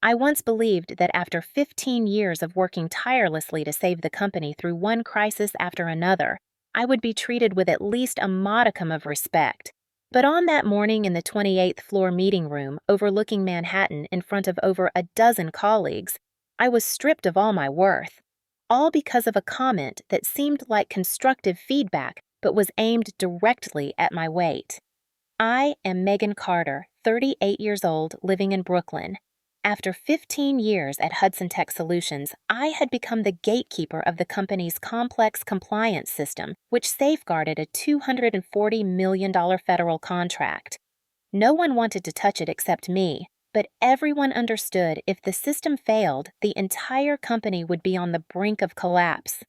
I once believed that after 15 years of working tirelessly to save the company through one crisis after another, I would be treated with at least a modicum of respect. But on that morning in the 28th floor meeting room overlooking Manhattan in front of over a dozen colleagues, I was stripped of all my worth. All because of a comment that seemed like constructive feedback but was aimed directly at my weight. I am Megan Carter, 38 years old, living in Brooklyn. After 15 years at HudsonTech Solutions, I had become the gatekeeper of the company's complex compliance system, which safeguarded a $240 million federal contract. No one wanted to touch it except me, but everyone understood if the system failed, the entire company would be on the brink of collapse.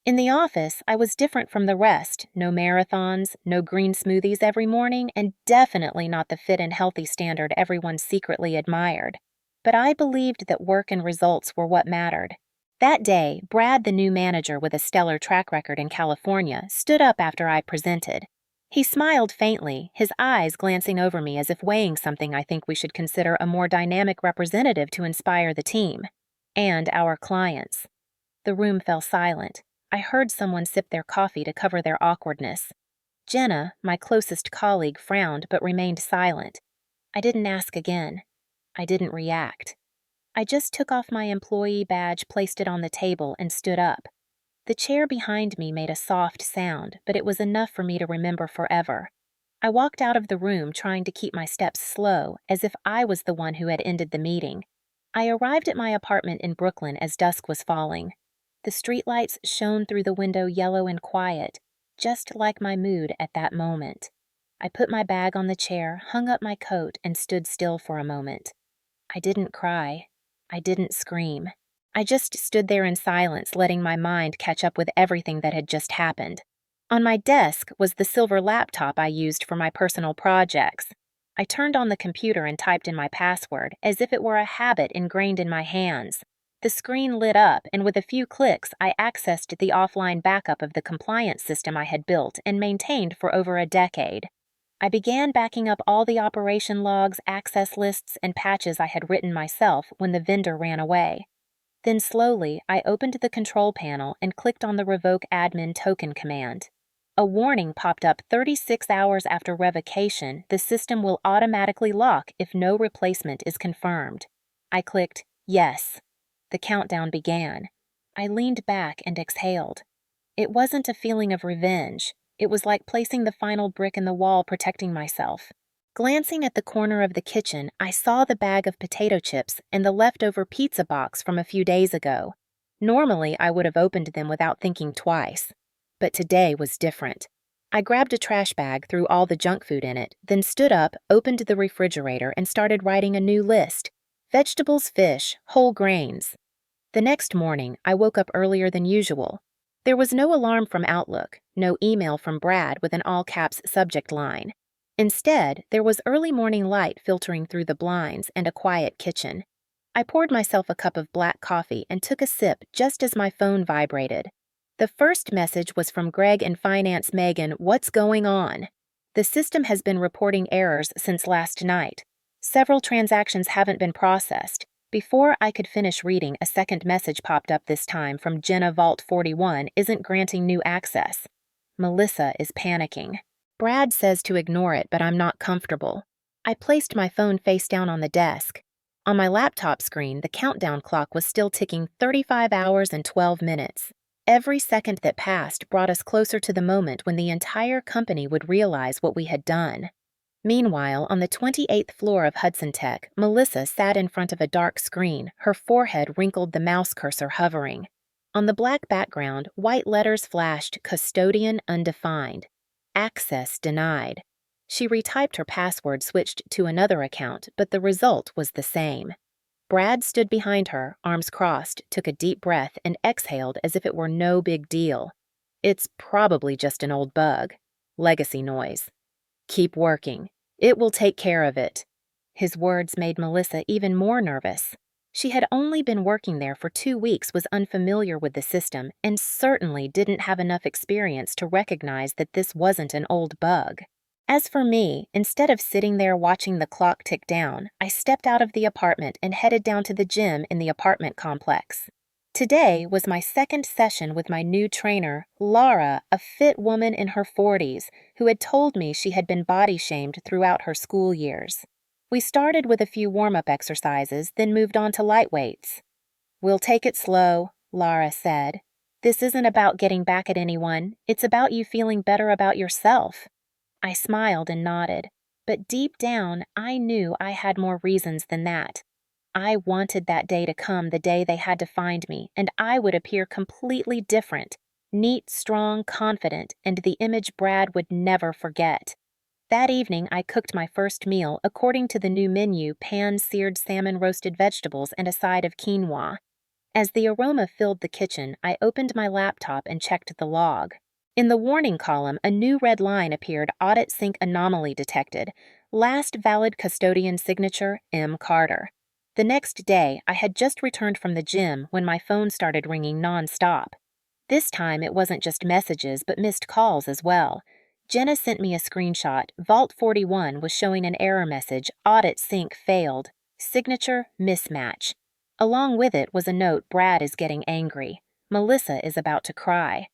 In the office, I was different from the rest. No marathons, no green smoothies every morning, and definitely not the fit and healthy standard everyone secretly admired. But I believed that work and results were what mattered. That day, Brad, the new manager with a stellar track record in California, stood up after I presented. He smiled faintly, his eyes glancing over me as if weighing something I think we should consider a more dynamic representative to inspire the team. And our clients. The room fell silent. I heard someone sip their coffee to cover their awkwardness. Jenna, my closest colleague, frowned but remained silent. I didn't ask again. I didn't react. I just took off my employee badge, placed it on the table, and stood up. The chair behind me made a soft sound, but it was enough for me to remember forever. I walked out of the room trying to keep my steps slow, as if I was the one who had ended the meeting. I arrived at my apartment in Brooklyn as dusk was falling. The streetlights shone through the window yellow and quiet, just like my mood at that moment. I put my bag on the chair, hung up my coat, and stood still for a moment. I didn't cry. I didn't scream. I just stood there in silence, letting my mind catch up with everything that had just happened. On my desk was the silver laptop I used for my personal projects. I turned on the computer and typed in my password, as if it were a habit ingrained in my hands. The screen lit up, and with a few clicks, I accessed the offline backup of the compliance system I had built and maintained for over a decade. I began backing up all the operation logs, access lists, and patches I had written myself when the vendor ran away. Then slowly, I opened the control panel and clicked on the Revoke Admin Token command. A warning popped up 36 hours after revocation. The system will automatically lock if no replacement is confirmed. I clicked Yes. The countdown began. I leaned back and exhaled. It wasn't a feeling of revenge. It was like placing the final brick in the wall, protecting myself. Glancing at the corner of the kitchen, I saw the bag of potato chips and the leftover pizza box from a few days ago. Normally, I would have opened them without thinking twice. But today was different. I grabbed a trash bag, threw all the junk food in it, then stood up, opened the refrigerator, and started writing a new list. Vegetables, fish, whole grains. The next morning, I woke up earlier than usual. There was no alarm from Outlook, no email from Brad with an all-caps subject line. Instead, there was early morning light filtering through the blinds and a quiet kitchen. I poured myself a cup of black coffee and took a sip just as my phone vibrated. The first message was from Greg in Finance. Megan, what's going on? The system has been reporting errors since last night. Several transactions haven't been processed. Before I could finish reading, a second message popped up, this time from Jenna. Vault 41 isn't granting new access. Melissa is panicking. Brad says to ignore it, but I'm not comfortable. I placed my phone face down on the desk. On my laptop screen, the countdown clock was still ticking 35 hours and 12 minutes. Every second that passed brought us closer to the moment when the entire company would realize what we had done. Meanwhile, on the 28th floor of HudsonTech, Melissa sat in front of a dark screen, her forehead wrinkled, the mouse cursor hovering. On the black background, white letters flashed, custodian undefined. Access denied. She retyped her password, switched to another account, but the result was the same. Brad stood behind her, arms crossed, took a deep breath, and exhaled as if it were no big deal. It's probably just an old bug. Legacy noise. Keep working. It will take care of it. His words made Melissa even more nervous. She had only been working there for 2 weeks, was unfamiliar with the system, and certainly didn't have enough experience to recognize that this wasn't an old bug. As for me, instead of sitting there watching the clock tick down, I stepped out of the apartment and headed down to the gym in the apartment complex. Today was my second session with my new trainer, Laura, a fit woman in her 40s, who had told me she had been body shamed throughout her school years. We started with a few warm-up exercises, then moved on to light weights. "We'll take it slow," Laura said. "This isn't about getting back at anyone, it's about you feeling better about yourself." I smiled and nodded, but deep down, I knew I had more reasons than that. I wanted that day to come, the day they had to find me, and I would appear completely different, neat, strong, confident, and the image Brad would never forget. That evening, I cooked my first meal according to the new menu: pan-seared salmon, roasted vegetables, and a side of quinoa. As the aroma filled the kitchen, I opened my laptop and checked the log. In the warning column, a new red line appeared: Audit Sync Anomaly Detected. Last valid custodian signature, M. Carter. The next day, I had just returned from the gym when my phone started ringing non-stop. This time, it wasn't just messages, but missed calls as well. Jenna sent me a screenshot. Vault 41 was showing an error message: Audit Sync failed. Signature mismatch. Along with it was a note: Brad is getting angry. Melissa is about to cry.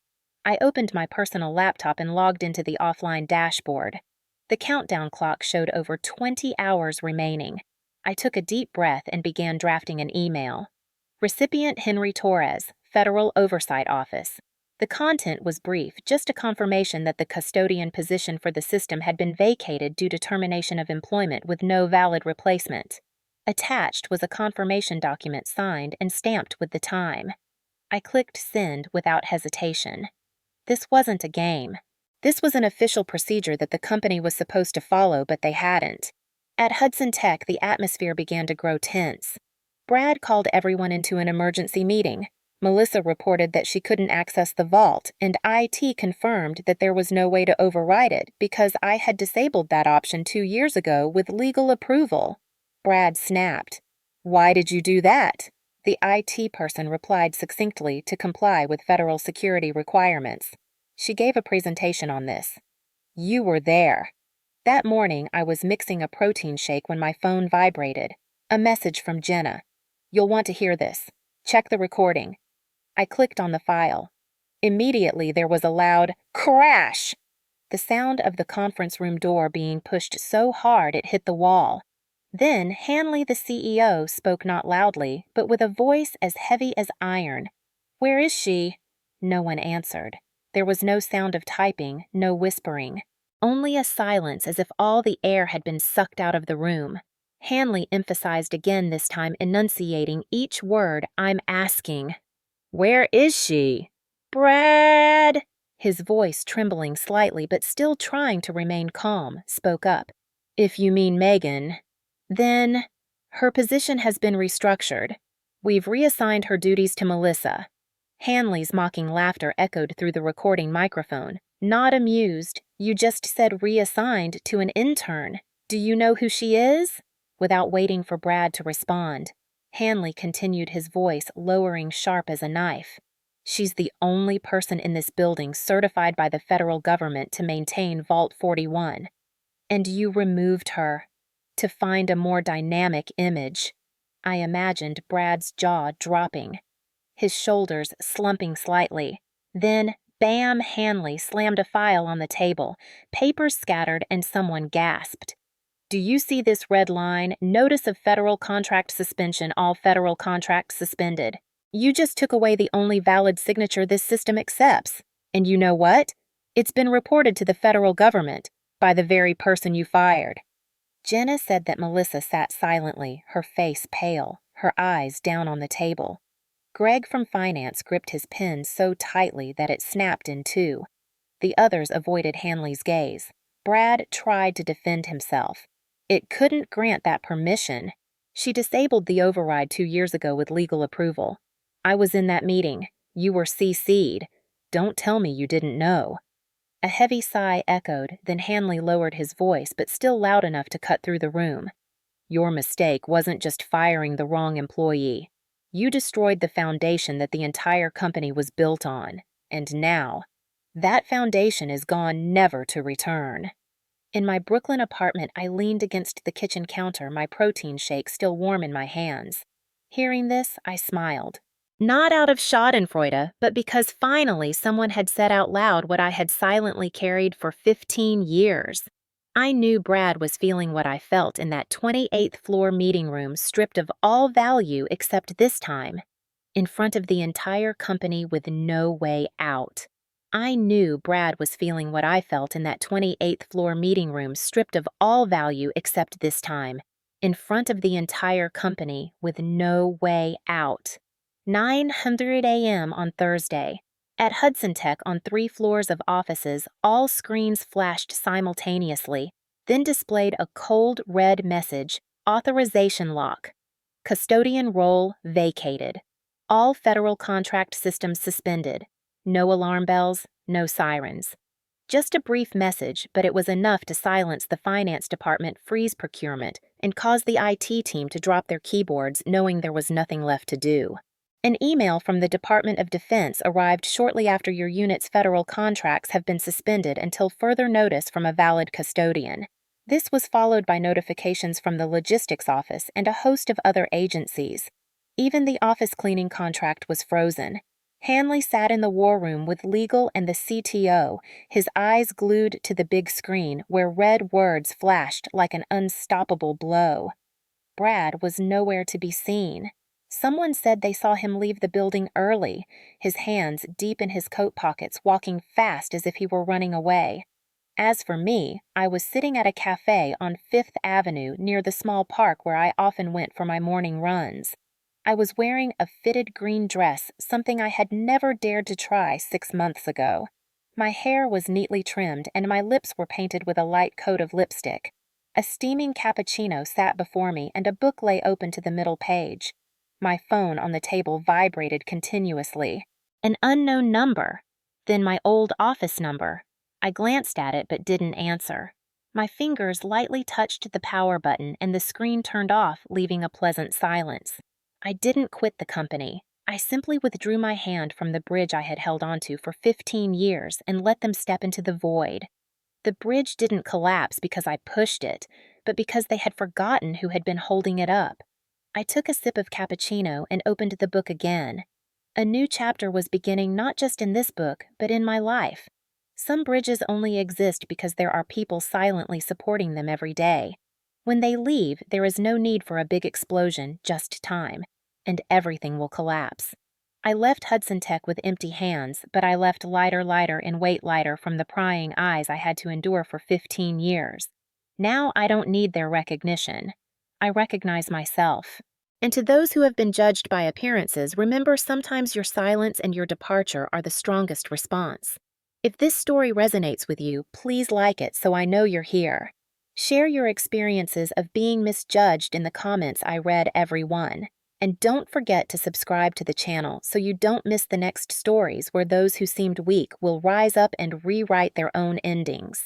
I opened my personal laptop and logged into the offline dashboard. The countdown clock showed over 20 hours remaining. I took a deep breath and began drafting an email. Recipient Henry Torres, Federal Oversight Office. The content was brief, just a confirmation that the custodian position for the system had been vacated due to termination of employment with no valid replacement. Attached was a confirmation document signed and stamped with the time. I clicked send without hesitation. This wasn't a game. This was an official procedure that the company was supposed to follow, but they hadn't. At HudsonTech, the atmosphere began to grow tense. Brad called everyone into an emergency meeting. Melissa reported that she couldn't access the vault, and IT confirmed that there was no way to override it because I had disabled that option 2 years ago with legal approval. Brad snapped. "Why did you do that?" The IT person replied succinctly: to comply with federal security requirements. She gave a presentation on this. "You were there." That morning, I was mixing a protein shake when my phone vibrated. A message from Jenna. "You'll want to hear this. Check the recording." I clicked on the file. Immediately, there was a loud crash, the sound of the conference room door being pushed so hard it hit the wall. Then Hanley, the CEO, spoke not loudly, but with a voice as heavy as iron. "Where is she?" No one answered. There was no sound of typing, no whispering. Only a silence, as if all the air had been sucked out of the room. Hanley emphasized again, this time enunciating each word: "I'm asking." "Where is she?" "Brad," his voice trembling slightly but still trying to remain calm, spoke up. "If you mean Megan, then her position has been restructured. We've reassigned her duties to Melissa." Hanley's mocking laughter echoed through the recording microphone. "Not amused. You just said reassigned to an intern. Do you know who she is?" Without waiting for Brad to respond, Hanley continued, his voice lowering sharp as a knife. "She's the only person in this building certified by the federal government to maintain Vault 41. And you removed her to find a more dynamic image." I imagined Brad's jaw dropping, his shoulders slumping slightly. Then, bam, Hanley slammed a file on the table. Papers scattered and someone gasped. "Do you see this red line? Notice of federal contract suspension. All federal contracts suspended. You just took away the only valid signature this system accepts. And you know what? It's been reported to the federal government by the very person you fired." Jenna said that Melissa sat silently, her face pale, her eyes down on the table. Greg from finance gripped his pen so tightly that it snapped in two. The others avoided Hanley's gaze. Brad tried to defend himself. It couldn't grant that permission. She disabled the override 2 years ago with legal approval. I was in that meeting. You were CC'd. Don't tell me you didn't know. A heavy sigh echoed, then Hanley lowered his voice, but still loud enough to cut through the room. Your mistake wasn't just firing the wrong employee. You destroyed the foundation that the entire company was built on. And now, that foundation is gone, never to return. In my Brooklyn apartment, I leaned against the kitchen counter, my protein shake still warm in my hands. Hearing this, I smiled. Not out of schadenfreude, but because finally someone had said out loud what I had silently carried for 15 years. I knew Brad was feeling what I felt in that 28th floor meeting room, stripped of all value except this time, in front of the entire company with no way out. I knew Brad was feeling what I felt in that 28th floor meeting room, stripped of all value except this time, in front of the entire company with no way out. 9:00 a.m. on Thursday. At HudsonTech, on 3 floors of offices, all screens flashed simultaneously, then displayed a cold red message, authorization lock. Custodian role vacated. All federal contract systems suspended. No alarm bells, no sirens. Just a brief message, but it was enough to silence the finance department, freeze procurement, and cause the IT team to drop their keyboards, knowing there was nothing left to do. An email from the Department of Defense arrived shortly after your unit's federal contracts have been suspended until further notice from a valid custodian. This was followed by notifications from the logistics office and a host of other agencies. Even the office cleaning contract was frozen. Hanley sat in the war room with legal and the CTO, his eyes glued to the big screen where red words flashed like an unstoppable blow. Brad was nowhere to be seen. Someone said they saw him leave the building early, his hands deep in his coat pockets, walking fast as if he were running away. As for me, I was sitting at a cafe on 5th Avenue near the small park where I often went for my morning runs. I was wearing a fitted green dress, something I had never dared to try 6 months ago. My hair was neatly trimmed and my lips were painted with a light coat of lipstick. A steaming cappuccino sat before me and a book lay open to the middle page. My phone on the table vibrated continuously. An unknown number. Then my old office number. I glanced at it but didn't answer. My fingers lightly touched the power button and the screen turned off, leaving a pleasant silence. I didn't quit the company. I simply withdrew my hand from the bridge I had held onto for 15 years and let them step into the void. The bridge didn't collapse because I pushed it, but because they had forgotten who had been holding it up. I took a sip of cappuccino and opened the book again. A new chapter was beginning not just in this book, but in my life. Some bridges only exist because there are people silently supporting them every day. When they leave, there is no need for a big explosion, just time, and everything will collapse. I left HudsonTech with empty hands, but I left lighter and weight lighter from the prying eyes I had to endure for 15 years. Now I don't need their recognition. I recognize myself. And to those who have been judged by appearances, remember sometimes your silence and your departure are the strongest response. If this story resonates with you, please like it so I know you're here. Share your experiences of being misjudged in the comments. I read every one. And don't forget to subscribe to the channel so you don't miss the next stories where those who seemed weak will rise up and rewrite their own endings.